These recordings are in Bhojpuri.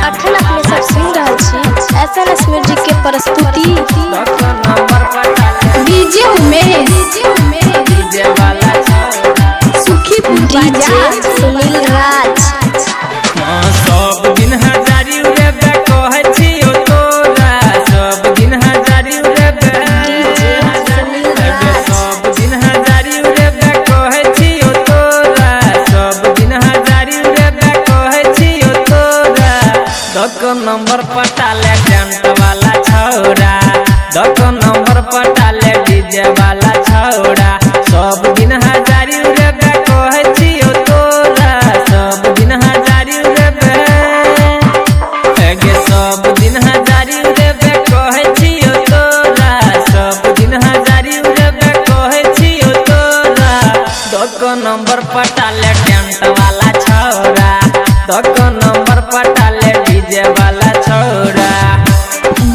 अखन अपने सब सुन रहे छी एसएनएस म्यूजिक के प्रस्तुति डीजे उमेश डीजे वाला सुखीपुर बाजार सुनील राज सब दिन हजारी रे कहै छी ओ तोरा सब दिन हजारी रे सब दिन हजारी रे कहै छी ओ तोरा सब दिन हजारी रे कहै छी ओ तोरा दक नंबर पटाले टेंट वाला छौरा दक नंबर पटाले डीजे वाला छौरा सब दिन हजारी रे कहै छी ओ तोरा सब दिन हजारी रे सब दिन हजारी रे कहै छी ओ तोरा सब दिन हजारी रे कहै छी ओ तोरा दक नंबर पटाले टेंट वाला छौरा दक नंबर पटाले डीजे वाला छौरा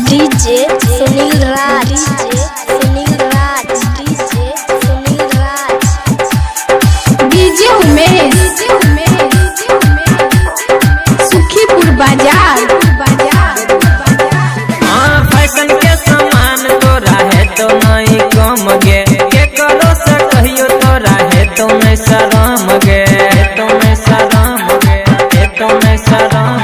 डीजे सुनील राज सुनील राज डीजे सुनील राज डीजे उमेश सुखीपुर बाजार फैशन के सामान तोरा है तो नहीं कम गे के करो से कहियो तोरा है तो नहीं शरम गे तो नहीं शरम गे तो नहीं शरम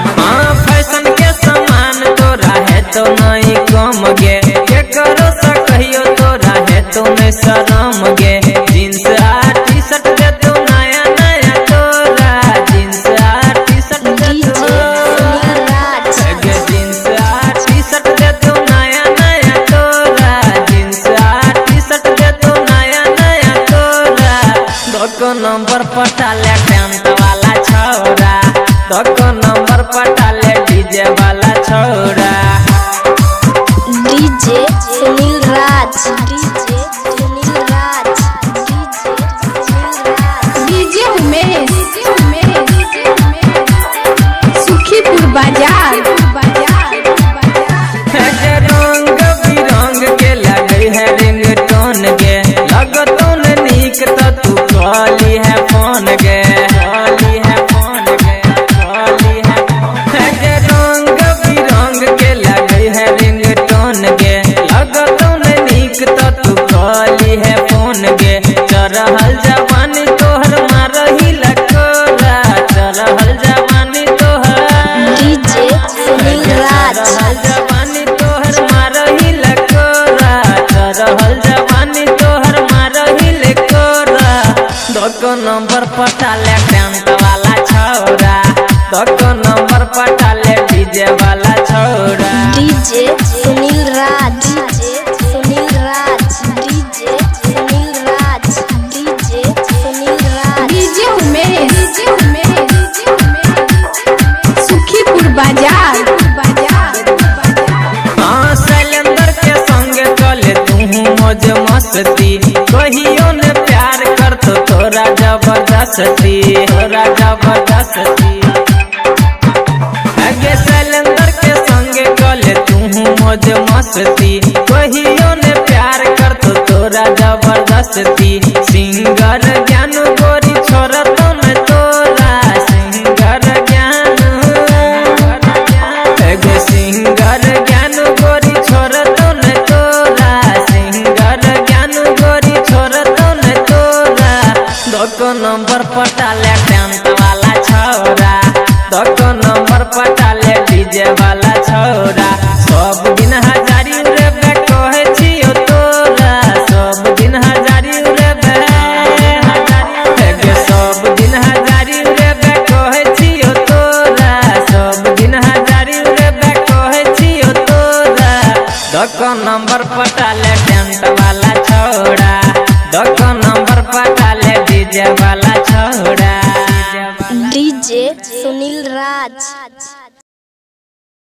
फैशन के सामान तोरा है तो नहीं कम गे के करो से कहियो तोरा है तो नहीं शरम गे जींस आ टी शर्ट दे तो नया नया तोरा जींस आ टी शर्ट दे डीजे सुनील राज जींस आ टी शर्ट दे तो नया नया तोरा जींस आ टी शर्ट दे तो नया नया तोरा दक नंबर पटाले टेंट वाला छौरा दक नंबर पटाले डीजे वाला छौरा डीजे सुनील राज डीजे सुनील राज डीजे सुनील राज डीजे उमेश सुखीपुर बाजार रंग बिरंग के लगे है रिंगटोन गे लगतो न नीक तो तू कहली है फोन गे कहली है फोन गे कहली है रंग बिरंग के लगे है रिंगटोन गे लगतो न नीक तो तू कहली है फोन गे चढ़ल जवानी तोहर मारही लकोरा चढ़ल जवानी तोहर डीजे सुनील राज जवानी तोहर मारही लकोरा चढ़ल जवानी तोहर मारही लकोरा दक नंबर पटाले टेंट वाला छौरा दक नंबर पटाले डीजे वाला छौरा डीजे सुनील राज डीजे सुनील राज डीजे सुनील राज डीजे सुनील राज डीजे उमेश सुखीपुर बाजार शैलेंद्र के संग चले तू मौज मस्ती कहियो ने प्यार कर तो तोरा जबरदस्ती तोरा जबरदस्ती आगे शैलेंद्र के संग चले तू मौज मस्ती कहियो ने प्यार कर तो तोरा जबरदस्ती सिंगर ज्ञान गोरी छोड़ तो न तोरा सिंगर ज्ञान सिंगर ज्ञान गोरी छोड़ तो न तोरा सिंगर ज्ञान गोरी छोड़ तो न तोरा दक नंबर पटाले टेंट वाला छौरा दक नंबर पटाले डीजे वाला छौरा सब दिन हजारी रे कहै छी ओ तोरा सब दिन हजारी रे सब दिन हजारी रे कहै छी ओ तोरा सब दिन हजारी रे कहै छी ओ तोरा दक नंबर पटाले टेंट वाला छौरा दक नंबर पटाले डीजे वाला छौरा डीजे सुनील राज